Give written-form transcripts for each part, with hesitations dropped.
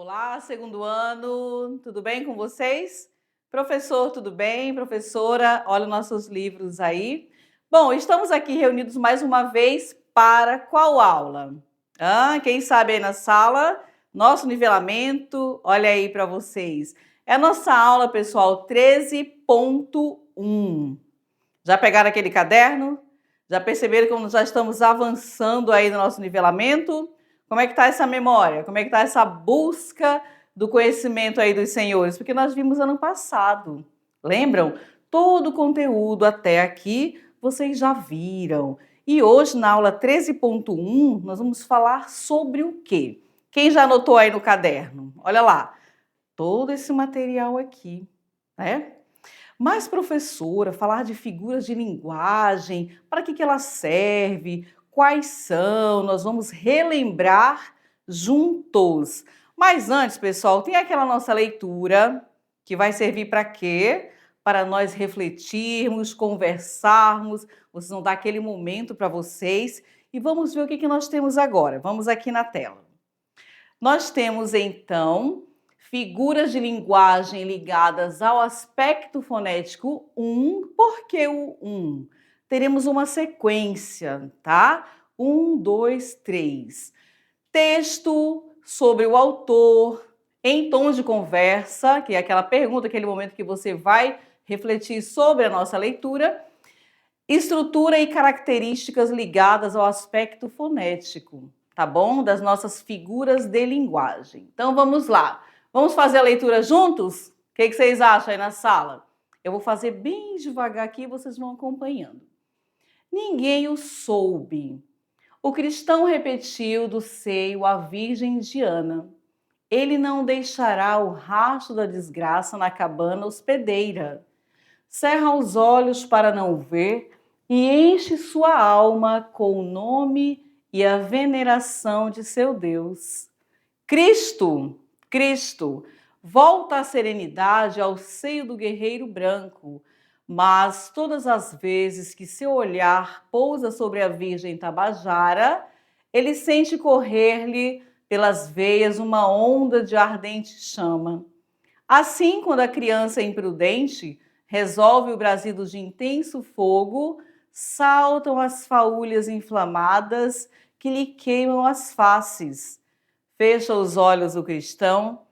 Olá, segundo ano, tudo bem com vocês? Professor, tudo bem? Professora, olha os nossos livros aí. Bom, estamos aqui reunidos mais uma vez para qual aula? Quem sabe aí na sala? Nosso nivelamento, olha aí para vocês. É a nossa aula, pessoal, 13.1. Já pegaram aquele caderno? Já perceberam como já estamos avançando aí no nosso nivelamento? Como é que está essa memória? Como é que está essa busca do conhecimento aí dos senhores? Porque nós vimos ano passado, lembram? Todo o conteúdo até aqui vocês já viram. E hoje, na aula 13.1, nós vamos falar sobre o quê? Quem já anotou aí no caderno? Olha lá, todo esse material aqui, né? Mas, professora, falar de figuras de linguagem, para que ela serve, quais são, nós vamos relembrar juntos. Mas antes, pessoal, tem aquela nossa leitura que vai servir para quê? Para nós refletirmos, conversarmos, vocês vão dar aquele momento para vocês e vamos ver o que nós temos agora. Vamos aqui na tela. Nós temos, então, figuras de linguagem ligadas ao aspecto fonético 1. Por que o 1? Teremos uma sequência, tá? 1, 2, 3. Texto sobre o autor, em tom de conversa, que é aquela pergunta, aquele momento que você vai refletir sobre a nossa leitura. Estrutura e características ligadas ao aspecto fonético, tá bom? Das nossas figuras de linguagem. Então vamos lá. Vamos fazer a leitura juntos? O que vocês acham aí na sala? Eu vou fazer bem devagar aqui e vocês vão acompanhando. Ninguém o soube. O cristão repetiu do seio a Virgem Diana. Ele não deixará o rastro da desgraça na cabana hospedeira. Cerra os olhos para não ver e enche sua alma com o nome e a veneração de seu Deus. Cristo, volta a serenidade ao seio do guerreiro branco, mas todas as vezes que seu olhar pousa sobre a Virgem Tabajara, ele sente correr-lhe pelas veias uma onda de ardente chama. Assim, quando a criança imprudente resolve o brasido de intenso fogo, saltam as faúlhas inflamadas que lhe queimam as faces. Fecha os olhos o cristão,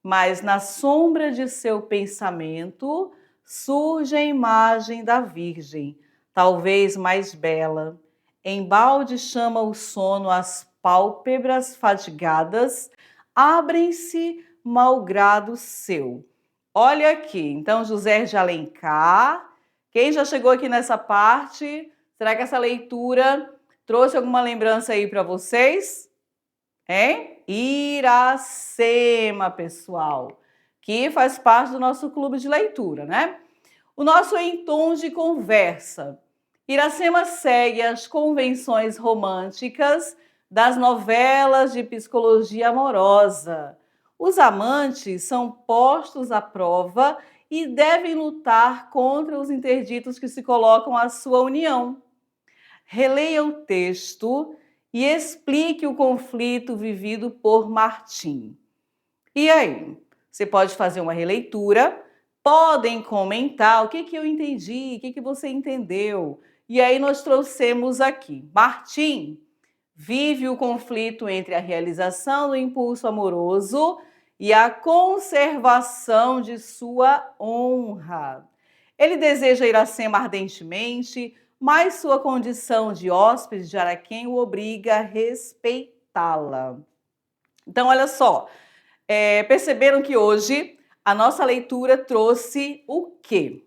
mas na sombra de seu pensamento surge a imagem da Virgem, talvez mais bela. Embalde chama o sono as pálpebras fatigadas, abrem-se malgrado seu. Olha aqui, então José de Alencar. Quem já chegou aqui nessa parte? Será que essa leitura trouxe alguma lembrança aí para vocês? Hein? Iracema, pessoal, que faz parte do nosso clube de leitura, né? O nosso em tom de conversa. Iracema segue as convenções românticas das novelas de psicologia amorosa. Os amantes são postos à prova e devem lutar contra os interditos que se colocam à sua união. Releia o texto e explique o conflito vivido por Martim. E aí? Você pode fazer uma releitura, podem comentar o que eu entendi, o que você entendeu. E aí nós trouxemos aqui. Martim vive o conflito entre a realização do impulso amoroso e a conservação de sua honra. Ele deseja Iracema ardentemente, mas sua condição de hóspede de Araquém o obriga a respeitá-la. Então, olha só, perceberam que hoje a nossa leitura trouxe o quê?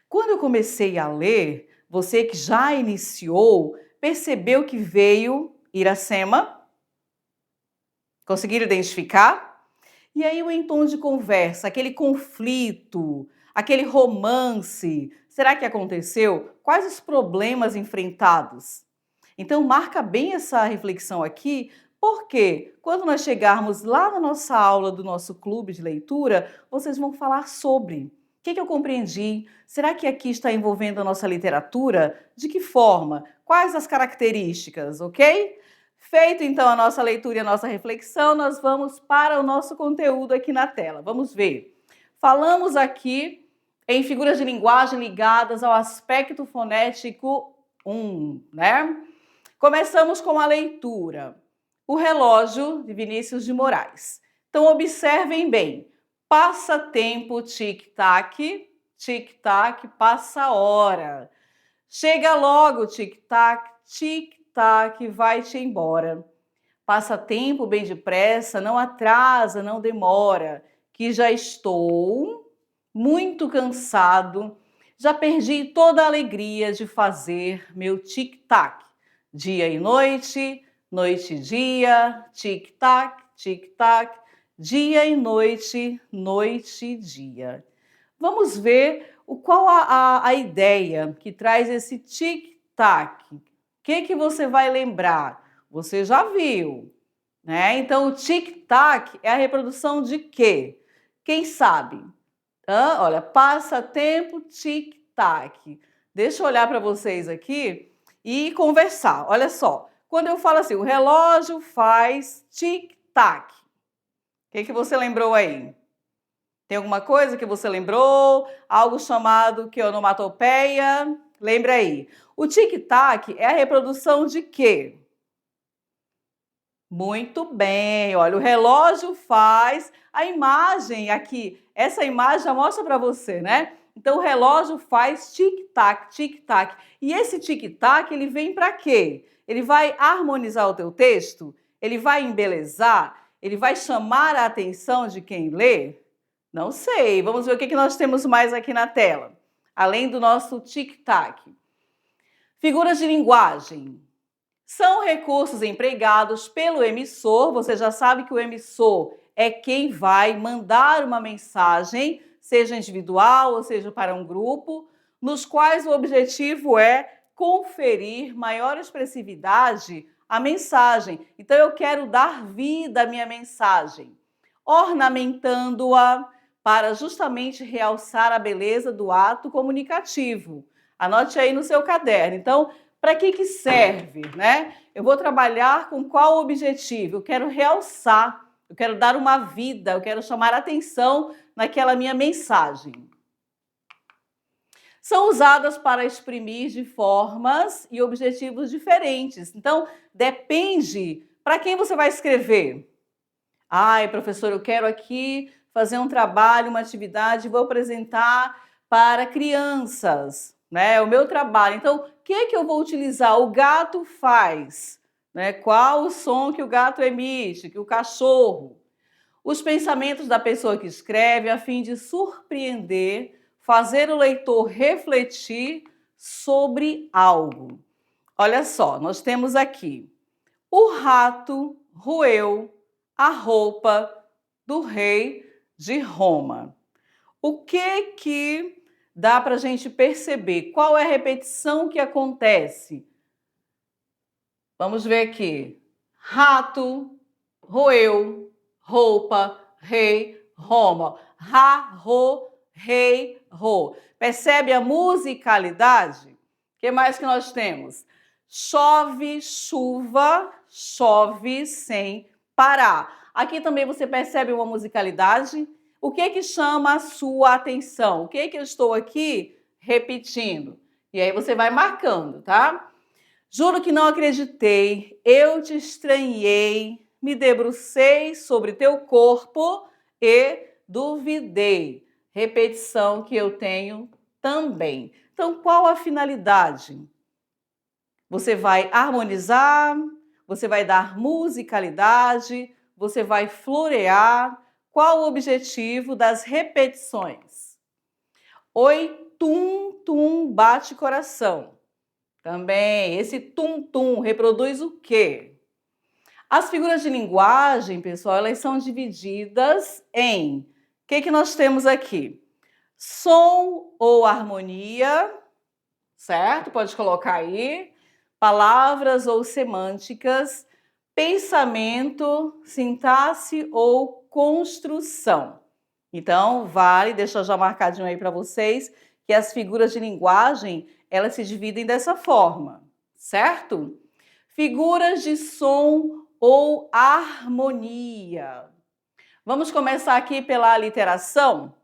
Quando eu comecei a ler, você que já iniciou, percebeu que veio Iracema? Conseguiram identificar? E aí o em tom de conversa, aquele conflito, aquele romance, será que aconteceu? Quais os problemas enfrentados? Então marca bem essa reflexão aqui, porque quando nós chegarmos lá na nossa aula do nosso clube de leitura, vocês vão falar sobre o que eu compreendi? Será que aqui está envolvendo a nossa literatura? De que forma? Quais as características, ok? Feito então a nossa leitura e a nossa reflexão, nós vamos para o nosso conteúdo aqui na tela. Vamos ver. Falamos aqui em figuras de linguagem ligadas ao aspecto fonético 1, né? Começamos com a leitura. O relógio, de Vinícius de Moraes. Então, observem bem. Passatempo, tic-tac, tic-tac, passa a hora. Chega logo, tic-tac, tic-tac, vai-te embora. Passatempo bem depressa, não atrasa, não demora, que já estou muito cansado, já perdi toda a alegria de fazer meu tic-tac. Dia e noite, noite e dia, tic-tac, tic-tac, dia e noite, noite e dia. Vamos ver qual a ideia que traz esse tic-tac. O que você vai lembrar? Você já viu, né? Então, o tic-tac é a reprodução de quê? Quem sabe? Olha, passatempo, tic-tac. Deixa eu olhar para vocês aqui e conversar. Olha só, quando eu falo assim, o relógio faz tic-tac. O que você lembrou aí? Tem alguma coisa que você lembrou? Algo chamado que onomatopeia? Lembra aí. O tic-tac é a reprodução de quê? Muito bem, olha, o relógio faz a imagem aqui. Essa imagem já mostra para você, né? Então, o relógio faz tic-tac, tic-tac. E esse tic-tac, ele vem para quê? Ele vai harmonizar o teu texto? Ele vai embelezar? Ele vai chamar a atenção de quem lê? Não sei. Vamos ver o que nós temos mais aqui na tela. Além do nosso tic-tac. Figuras de linguagem. São recursos empregados pelo emissor. Você já sabe que o emissor é quem vai mandar uma mensagem, seja individual ou seja para um grupo, nos quais o objetivo é conferir maior expressividade à mensagem. Então, eu quero dar vida à minha mensagem, ornamentando-a para justamente realçar a beleza do ato comunicativo. Anote aí no seu caderno. Então, para que serve, né? Eu vou trabalhar com qual objetivo? Eu quero realçar, eu quero dar uma vida, eu quero chamar atenção naquela minha mensagem. São usadas para exprimir de formas e objetivos diferentes. Então, depende para quem você vai escrever. Ai, professor, eu quero aqui fazer um trabalho, uma atividade, vou apresentar para crianças, né? O meu trabalho. Então, o que eu vou utilizar? O gato faz, né? Qual o som que o gato emite, que o cachorro? Os pensamentos da pessoa que escreve a fim de surpreender, fazer o leitor refletir sobre algo. Olha só, nós temos aqui: o rato roeu a roupa do rei de Roma. O que dá para a gente perceber? Qual é a repetição que acontece? Vamos ver aqui. Rato, roeu, roupa, rei, Roma. Ra, ro, rei, ro. Percebe a musicalidade? O que mais que nós temos? Chove, chuva, chove sem parar. Aqui também você percebe uma musicalidade. O que chama a sua atenção? O que eu estou aqui repetindo? E aí você vai marcando, tá? Juro que não acreditei, eu te estranhei, me debrucei sobre teu corpo e duvidei. Repetição que eu tenho também. Então, qual a finalidade? Você vai harmonizar, você vai dar musicalidade, você vai florear. Qual o objetivo das repetições? Oi, tum, tum, bate coração. Também, esse tum-tum reproduz o quê? As figuras de linguagem, pessoal, elas são divididas em... O que nós temos aqui? Som ou harmonia, certo? Pode colocar aí. Palavras ou semânticas, pensamento, sintaxe ou construção. Então, vale, deixa eu já marcadinho aí para vocês, que as figuras de linguagem, elas se dividem dessa forma, certo? figuras de som ou harmonia. Vamos começar aqui pela aliteração.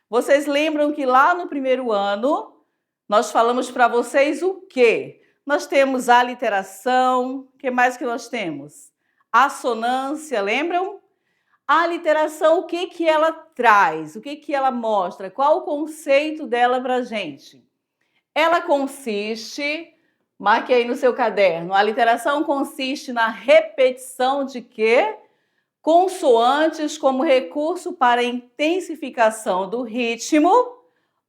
Vocês lembram que lá no primeiro ano nós falamos para vocês o quê? Nós temos a aliteração, o que mais que nós temos? Assonância, lembram? A aliteração, o que que ela traz? O que que ela mostra? Qual o conceito dela para a gente? Ela consiste, marque aí no seu caderno, a aliteração consiste na repetição de quê? Consoantes como recurso para intensificação do ritmo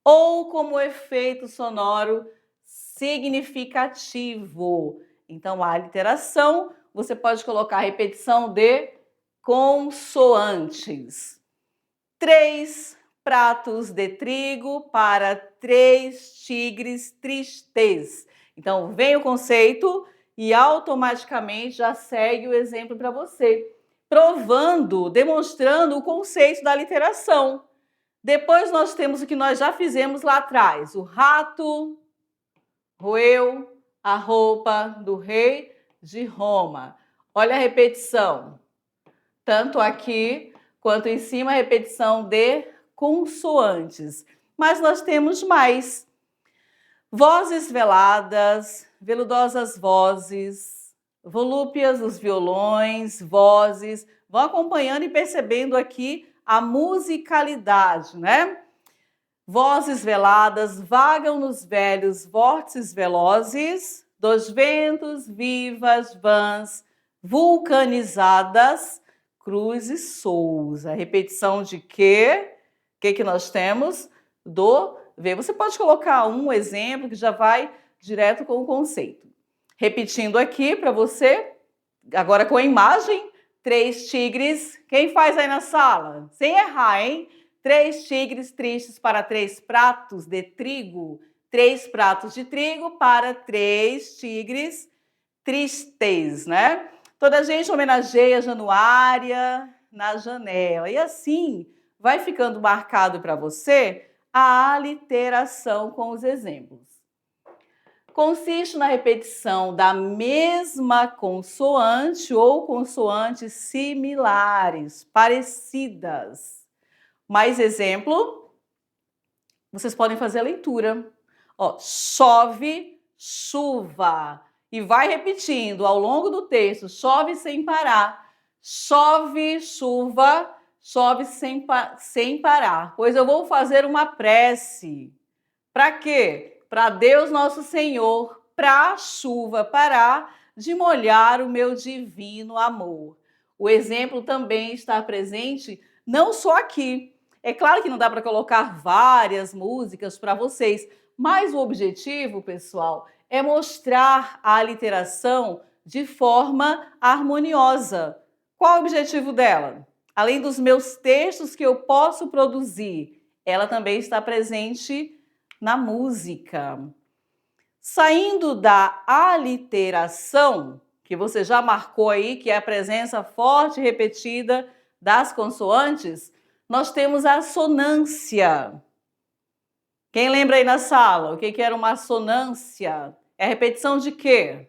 ou como efeito sonoro significativo. Então, a aliteração, você pode colocar repetição de consoantes. 3 pratos de trigo para 3 tigres tristes. Então, vem o conceito e automaticamente já segue o exemplo para você, provando, demonstrando o conceito da aliteração. Depois nós temos o que nós já fizemos lá atrás. O rato roeu a roupa do rei de Roma. Olha a repetição. Tanto aqui quanto em cima, a repetição de consoantes. Mas nós temos mais. Vozes veladas, veludosas vozes, volúpias os violões, vozes. Vão acompanhando e percebendo aqui a musicalidade, né? Vozes veladas vagam nos velhos vórtices velozes dos ventos, vivas, vãs, vulcanizadas, cruz e sous. A repetição de quê? O que que nós temos? Do V. Você pode colocar um exemplo que já vai direto com o conceito. Repetindo aqui para você, agora com a imagem, 3 tigres. Quem faz aí na sala? Sem errar, hein? 3 tigres tristes para 3 pratos de trigo. 3 pratos de trigo para 3 tigres tristes, né? Toda a gente homenageia a Januária na janela. E assim vai ficando marcado para você a aliteração com os exemplos. Consiste na repetição da mesma consoante ou consoantes similares, parecidas. Mais exemplo, vocês podem fazer a leitura. Ó, chove, chuva. E vai repetindo ao longo do texto, chove sem parar. Chove, chuva, chove sem parar. Pois eu vou fazer uma prece. Para quê? Para Deus nosso Senhor, para a chuva parar de molhar o meu divino amor. O exemplo também está presente não só aqui. É claro que não dá para colocar várias músicas para vocês, mas o objetivo, pessoal, é mostrar a aliteração de forma harmoniosa. Qual o objetivo dela? Além dos meus textos que eu posso produzir, ela também está presente na música. Saindo da aliteração, que você já marcou aí, que é a presença forte e repetida das consoantes, nós temos a assonância. Quem lembra aí na sala? O que era uma assonância? É a repetição de quê?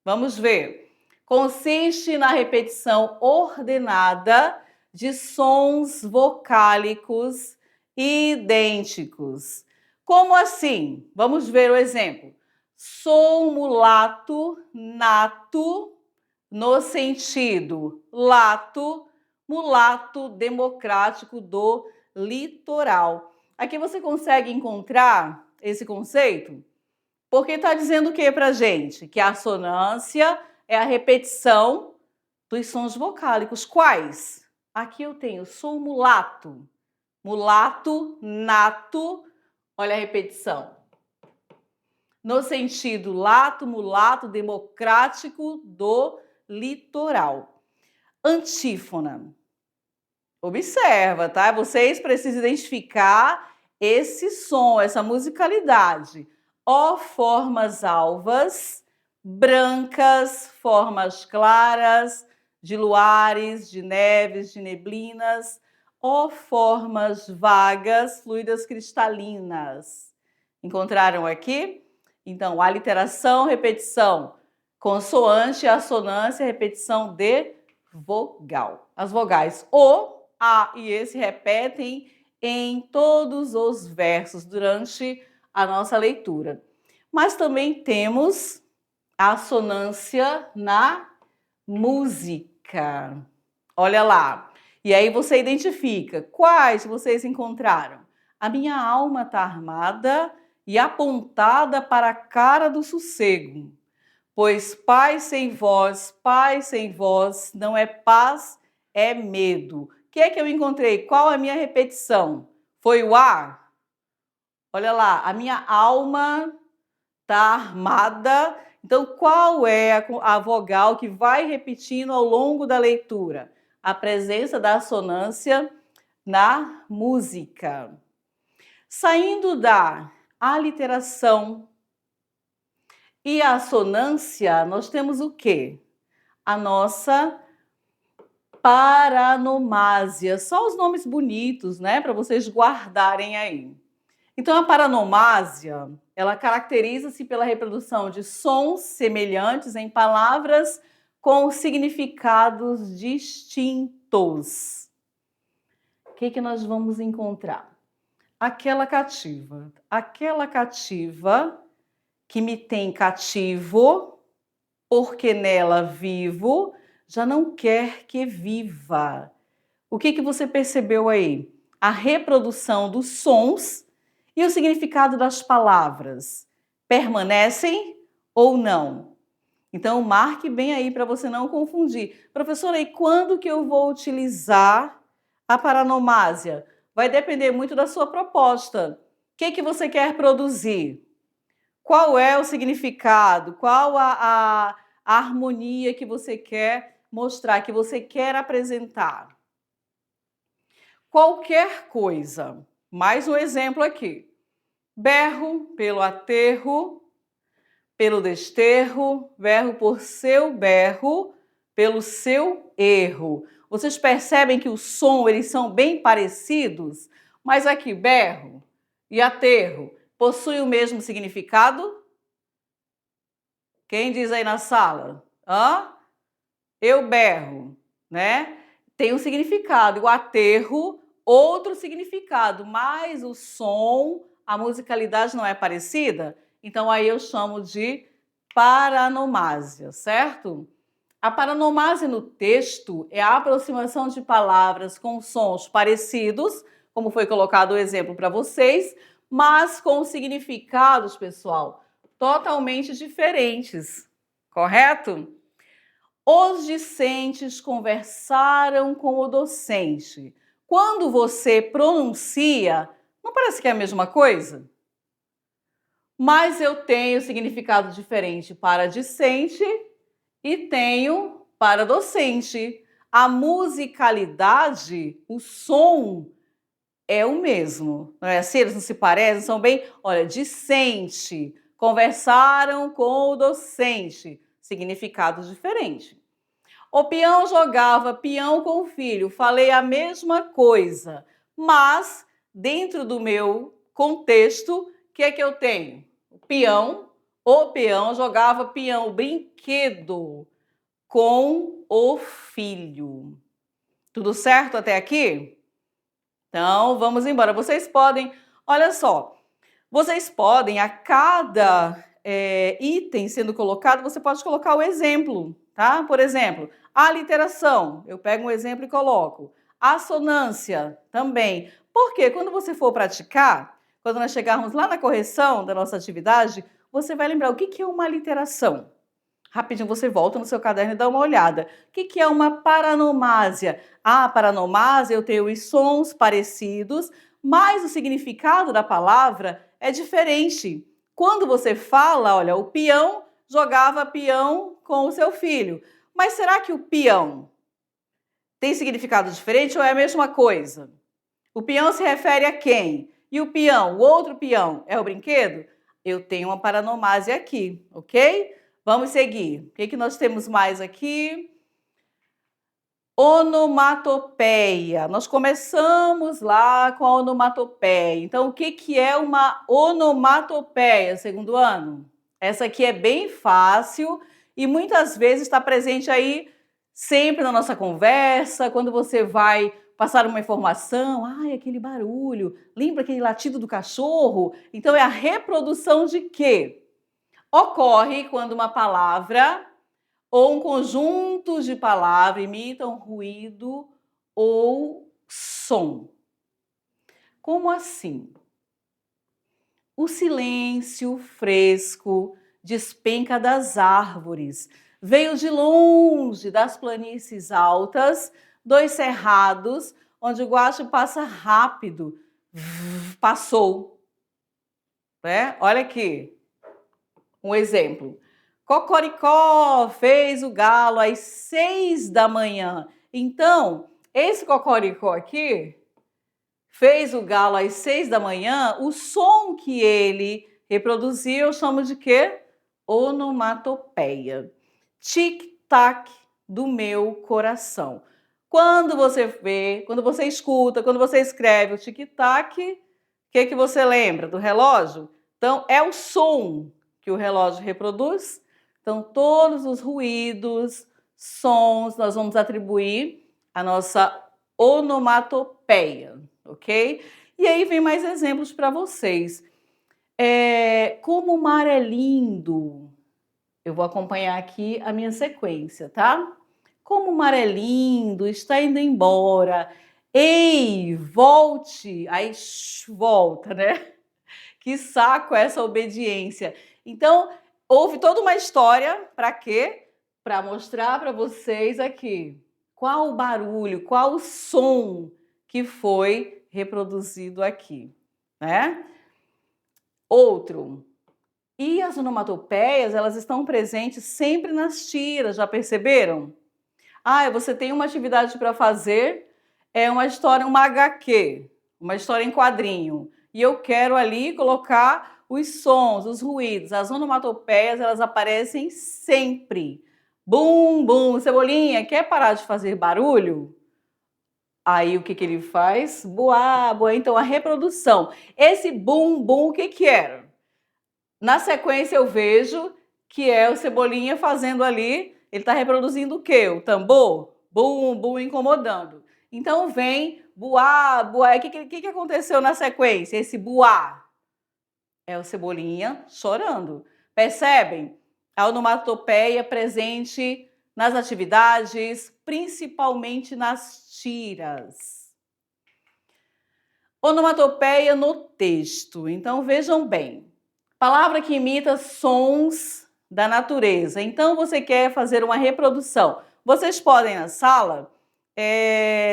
Vamos ver. Consiste na repetição ordenada de sons vocálicos idênticos. Como assim? Vamos ver o exemplo. Sou mulato nato no sentido lato, mulato democrático do litoral. Aqui você consegue encontrar esse conceito? Porque está dizendo o que para a gente? Que a assonância é a repetição dos sons vocálicos. Quais? Aqui eu tenho, sou mulato. Mulato, nato. Olha a repetição. No sentido lato, mulato, democrático do litoral. Antífona. Observa, tá? Vocês precisam identificar esse som, essa musicalidade. Ó formas alvas, brancas, formas claras, de luares, de neves, de neblinas. Ó formas vagas, fluidas cristalinas. Encontraram aqui? Então, aliteração, repetição Consoante, assonância, repetição de vogal. As vogais O, A e E se repetem em todos os versos durante a nossa leitura. Mas também temos a assonância na música. Olha lá. E aí você identifica quais vocês encontraram. A minha alma está armada e apontada para a cara do sossego. Pois paz sem voz, não é paz, é medo. O que é que eu encontrei? Qual a minha repetição? Foi o A? Olha lá, a minha alma está armada. Então, qual é a vogal que vai repetindo ao longo da leitura? A presença da assonância na música. Saindo da aliteração e a assonância, nós temos o quê? A nossa paranomásia. Só os nomes bonitos, né? Para vocês guardarem aí. Então, a paranomásia, ela caracteriza-se pela reprodução de sons semelhantes em palavras com significados distintos. O que nós vamos encontrar? Aquela cativa que me tem cativo, porque nela vivo, já não quer que viva. O que você percebeu aí? A reprodução dos sons e o significado das palavras permanecem ou não? Então, marque bem aí para você não confundir. Professora, e quando que eu vou utilizar a paranomásia? Vai depender muito da sua proposta. O que você quer produzir? Qual é o significado? Qual a harmonia que você quer mostrar, que você quer apresentar? Qualquer coisa. Mais um exemplo aqui. Berro pelo aterro, pelo desterro, berro por seu berro, pelo seu erro. Vocês percebem que o som, eles são bem parecidos, mas aqui berro e aterro possuem o mesmo significado? Quem diz aí na sala? Eu berro, né? Tem um significado. O aterro, outro significado, mas o som, a musicalidade não é parecida? Então aí eu chamo de paranomásia, certo? A paranomásia no texto é a aproximação de palavras com sons parecidos, como foi colocado o exemplo para vocês, mas com significados, pessoal, totalmente diferentes, correto? Os discentes conversaram com o docente. Quando você pronuncia, não parece que é a mesma coisa? Mas eu tenho significado diferente para discente e tenho para docente. A musicalidade, o som é o mesmo, não é assim? Eles não se parecem, são bem... Olha, discente, conversaram com o docente, significado diferente. O peão jogava peão com o filho, falei a mesma coisa, mas dentro do meu contexto, o que é que eu tenho? O peão jogava peão, brinquedo, com o filho. Tudo certo até aqui? Então, vamos embora. Vocês podem, olha só, vocês podem, a cada item sendo colocado, você pode colocar o exemplo, tá? Por exemplo, aliteração, eu pego um exemplo e coloco. Assonância, também. Porque quando você for praticar, quando nós chegarmos lá na correção da nossa atividade, você vai lembrar o que é uma aliteração. Rapidinho você volta no seu caderno e dá uma olhada. O que é uma paranomásia? A paranomásia, eu tenho os sons parecidos, mas o significado da palavra é diferente. Quando você fala, olha, o peão jogava peão com o seu filho. Mas será que o peão tem significado diferente ou é a mesma coisa? O peão se refere a quem? E o peão, o outro peão, é o brinquedo? Eu tenho uma paranomásia aqui, ok? Vamos seguir. O que nós temos mais aqui? Onomatopeia. Nós começamos lá com a onomatopeia. Então, o que é uma onomatopeia, segundo ano? Essa aqui é bem fácil e muitas vezes está presente aí sempre na nossa conversa, quando você vai passar uma informação, ai, aquele barulho, lembra aquele latido do cachorro? Então é a reprodução de quê? Ocorre quando uma palavra ou um conjunto de palavras imitam ruído ou som. Como assim? O silêncio fresco despenca das árvores, veio de longe das planícies altas, dos cerrados, onde o guacho passa rápido, passou. Né? Olha aqui, um exemplo. Cocoricó fez o galo às 6 da manhã. Então, esse cocoricó aqui fez o galo às 6 da manhã, o som que ele reproduziu eu chamo de quê? Onomatopeia. Tic-tac do meu coração. Quando você vê, quando você escuta, quando você escreve o tic-tac, o que você lembra do relógio? Então, é o som que o relógio reproduz. Então, todos os ruídos, sons, nós vamos atribuir a nossa onomatopeia, ok? E aí vem mais exemplos para vocês. Como o mar é lindo. Eu vou acompanhar aqui a minha sequência, tá? Como o mar é lindo, está indo embora. Ei, volte. Aí, volta, né? Que saco essa obediência. Então, houve toda uma história, para quê? Para mostrar para vocês aqui qual o barulho, qual o som que foi reproduzido aqui, né? Outro. E as onomatopeias, elas estão presentes sempre nas tiras, já perceberam? Ah, você tem uma atividade para fazer, é uma história, uma HQ, uma história em quadrinho, e eu quero ali colocar os sons, os ruídos, as onomatopeias, elas aparecem sempre. Bum, bum, Cebolinha, quer parar de fazer barulho? Aí o que ele faz? Boa, boa. Então a reprodução. Esse bum, bum, o que era? Na sequência eu vejo que é o Cebolinha fazendo ali, ele está reproduzindo o quê? O tambor? Bum, bum, incomodando. Então vem buá, buá. O que aconteceu na sequência? Esse buá é o Cebolinha chorando. Percebem? A onomatopeia presente nas atividades, principalmente nas tiras. Onomatopeia no texto. Então vejam bem. Palavra que imita sons da natureza. Então, você quer fazer uma reprodução. Vocês podem, na sala,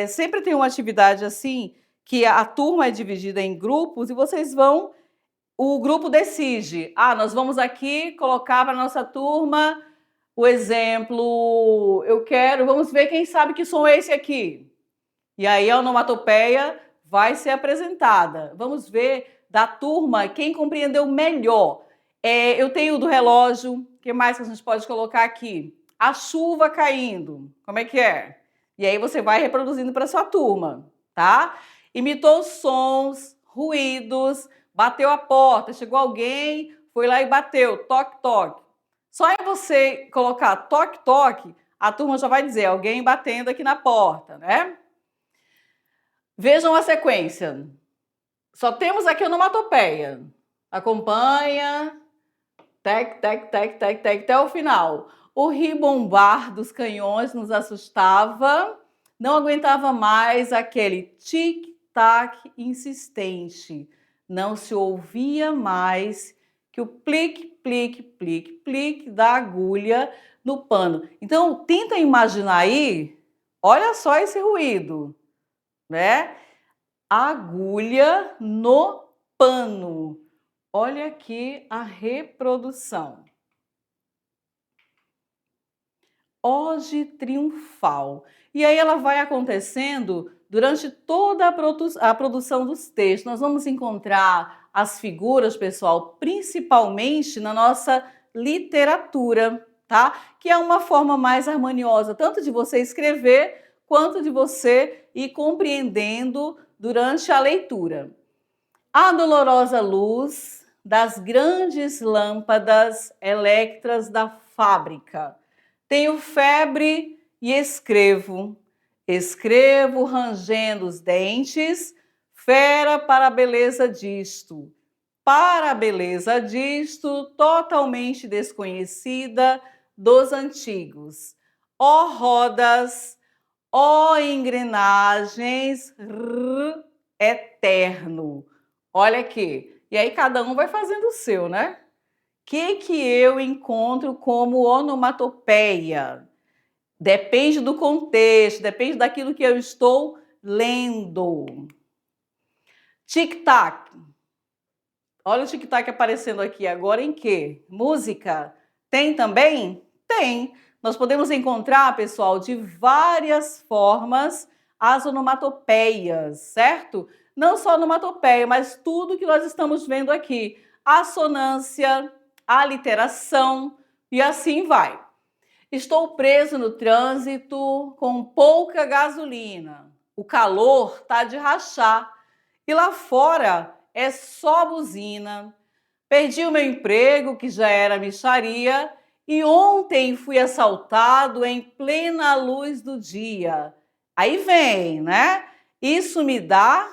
sempre tem uma atividade assim, que a turma é dividida em grupos e vocês vão, o grupo decide. Ah, nós vamos aqui colocar para a nossa turma o exemplo, vamos ver quem sabe que som é esse aqui. E aí a onomatopeia vai ser apresentada. Vamos ver da turma quem compreendeu melhor. Eu tenho do relógio, o que mais que a gente pode colocar aqui? A chuva caindo, como é que é? E aí você vai reproduzindo para sua turma, tá? Imitou sons, ruídos, bateu a porta, chegou alguém, foi lá e bateu, toque, toque. Só em você colocar toque, toque, a turma já vai dizer alguém batendo aqui na porta, né? Vejam a sequência. Só temos aqui a onomatopeia. Acompanha. Tec, tec, tec, tec, tec, até o final. O ribombar dos canhões nos assustava. Não aguentava mais aquele tic-tac insistente. Não se ouvia mais que o plique, plique, plique, plique da agulha no pano. Então, tenta imaginar aí, olha só esse ruído, né? Agulha no pano. Olha aqui a reprodução. Ode triunfal. E aí ela vai acontecendo durante toda a produção dos textos. Nós vamos encontrar as figuras, pessoal, principalmente na nossa literatura, tá? Que é uma forma mais harmoniosa, tanto de você escrever, quanto de você ir compreendendo durante a leitura. A dolorosa luz das grandes lâmpadas elétricas da fábrica. Tenho febre e escrevo. Escrevo rangendo os dentes, fera para a beleza disto. Para a beleza disto, totalmente desconhecida dos antigos. Ó rodas, ó engrenagens, eterno. Olha aqui. E aí cada um vai fazendo o seu, né? Que eu encontro como onomatopeia? Depende do contexto, depende daquilo que eu estou lendo. Tic-tac. Olha o tic-tac aparecendo aqui agora em quê? Música? Tem também? Tem. Nós podemos encontrar, pessoal, de várias formas as onomatopeias, certo? Não só onomatopeia, mas tudo que nós estamos vendo aqui. Assonância, aliteração e assim vai. Estou preso no trânsito com pouca gasolina. O calor tá de rachar. E lá fora é só buzina. Perdi o meu emprego, que já era mixaria, e ontem fui assaltado em plena luz do dia. Aí vem, né? Isso me dá,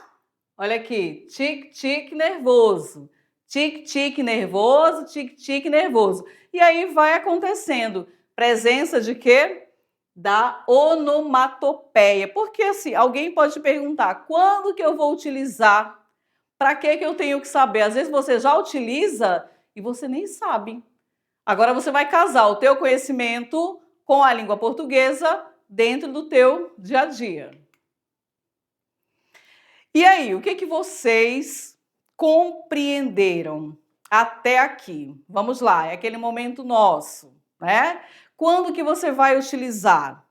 olha aqui, tic-tic nervoso. Tic-tic nervoso, tic-tic nervoso. E aí vai acontecendo. Presença de quê? Da onomatopeia. Porque assim, alguém pode perguntar, quando que eu vou utilizar? Para que eu tenho que saber? Às vezes você já utiliza e você nem sabe. Agora você vai casar o teu conhecimento com a língua portuguesa dentro do teu dia a dia. E aí, o que vocês compreenderam até aqui? Vamos lá, é aquele momento nosso, né? Quando que você vai utilizar?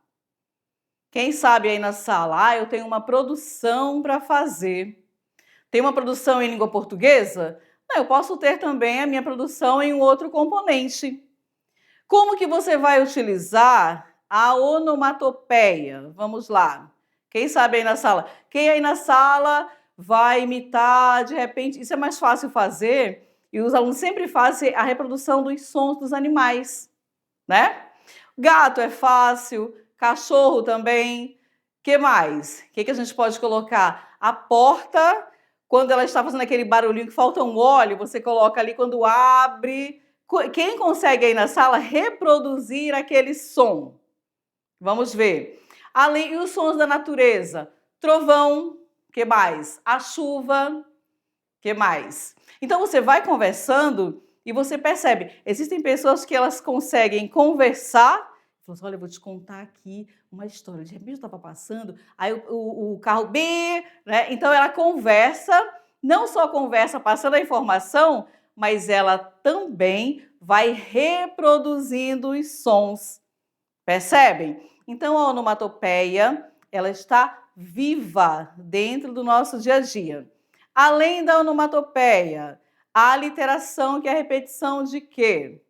Quem sabe aí na sala, eu tenho uma produção para fazer. Tem uma produção em língua portuguesa? Não, eu posso ter também a minha produção em um outro componente. Como que você vai utilizar a onomatopeia? Vamos lá. Quem sabe aí na sala? Quem aí na sala vai imitar, de repente, isso é mais fácil fazer, e os alunos sempre fazem a reprodução dos sons dos animais, né? Gato é fácil, cachorro também. Que mais? O que a gente pode colocar? A porta, quando ela está fazendo aquele barulhinho que falta um óleo, você coloca ali quando abre. Quem consegue aí na sala reproduzir aquele som? Vamos ver. Além, e os sons da natureza? Trovão, que mais? A chuva, que mais? Então você vai conversando e você percebe, existem pessoas que elas conseguem conversar. Assim, olha, eu vou te contar aqui uma história. De repente eu estava passando, aí o carro, né? Então ela conversa, não só conversa passando a informação, mas ela também vai reproduzindo os sons. Percebem? Então a onomatopeia, ela está viva dentro do nosso dia a dia. Além da onomatopeia, a aliteração, que é a repetição de quê?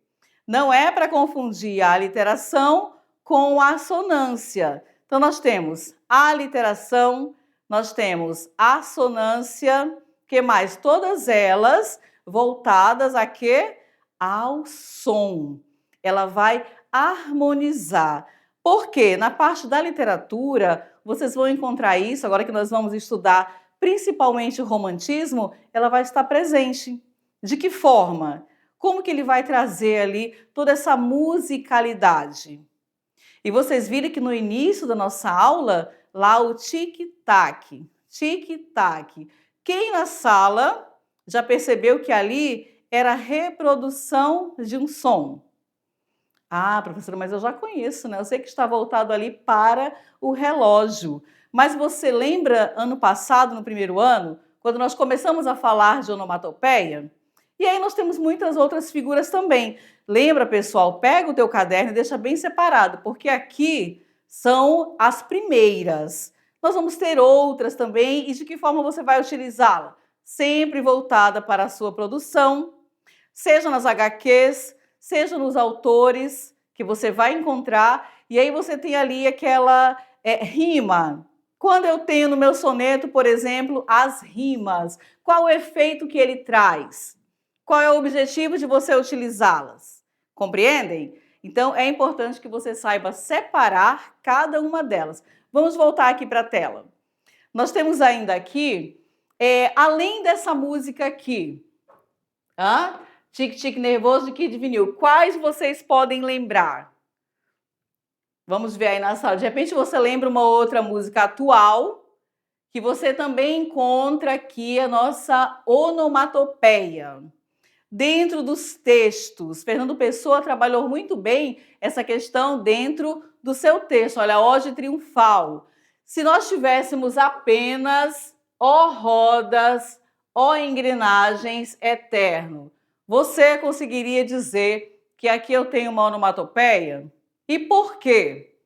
Não é para confundir a aliteração com a assonância. Então, nós temos a aliteração, nós temos a assonância, que mais? Todas elas voltadas a quê? Ao som. Ela vai harmonizar. Por quê? Na parte da literatura, vocês vão encontrar isso, agora que nós vamos estudar principalmente o romantismo, ela vai estar presente. De que forma? Como que ele vai trazer ali toda essa musicalidade? E vocês viram que no início da nossa aula, lá o tic-tac, tic-tac. Quem na sala já percebeu que ali era a reprodução de um som? Ah, professora, mas eu já conheço, né? Eu sei que está voltado ali para o relógio. Mas você lembra ano passado, no primeiro ano, quando nós começamos a falar de onomatopeia? E aí nós temos muitas outras figuras também. Lembra, pessoal? Pega o teu caderno e deixa bem separado, porque aqui são as primeiras. Nós vamos ter outras também, e de que forma você vai utilizá-la? Sempre voltada para a sua produção, seja nas HQs, seja nos autores que você vai encontrar, e aí você tem ali aquela rima. Quando eu tenho no meu soneto, por exemplo, as rimas, qual o efeito que ele traz? Qual é o objetivo de você utilizá-las? Compreendem? Então, é importante que você saiba separar cada uma delas. Vamos voltar aqui para a tela. Nós temos ainda aqui, além dessa música aqui, Tique Tique Nervoso de Kid Vinil, quais vocês podem lembrar? Vamos ver aí na sala. De repente você lembra uma outra música atual, que você também encontra aqui a nossa onomatopeia. Dentro dos textos, Fernando Pessoa trabalhou muito bem essa questão dentro do seu texto. Olha, Ode Triunfal. Se nós tivéssemos apenas ó rodas, ó engrenagens, eterno, você conseguiria dizer que aqui eu tenho uma onomatopeia? E por quê?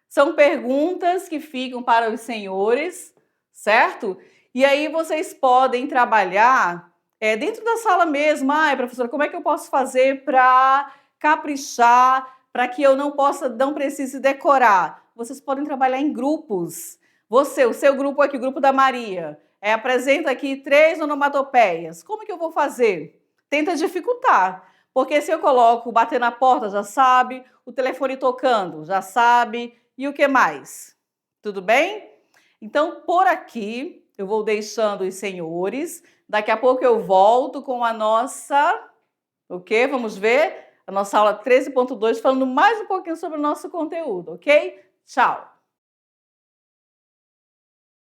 São perguntas que ficam para os senhores, certo? E aí vocês podem trabalhar dentro da sala mesmo. Professora, como é que eu posso fazer para caprichar, para que eu não precise decorar? Vocês podem trabalhar em grupos. O seu grupo aqui, o grupo da Maria, apresenta aqui 3 onomatopeias. Como que eu vou fazer? Tenta dificultar, porque se eu coloco bater na porta, já sabe, o telefone tocando, já sabe, e o que mais? Tudo bem? Então, por aqui, eu vou deixando os senhores. Daqui a pouco eu volto com a nossa, ok? Vamos ver a nossa aula 13.2, falando mais um pouquinho sobre o nosso conteúdo, ok? Tchau!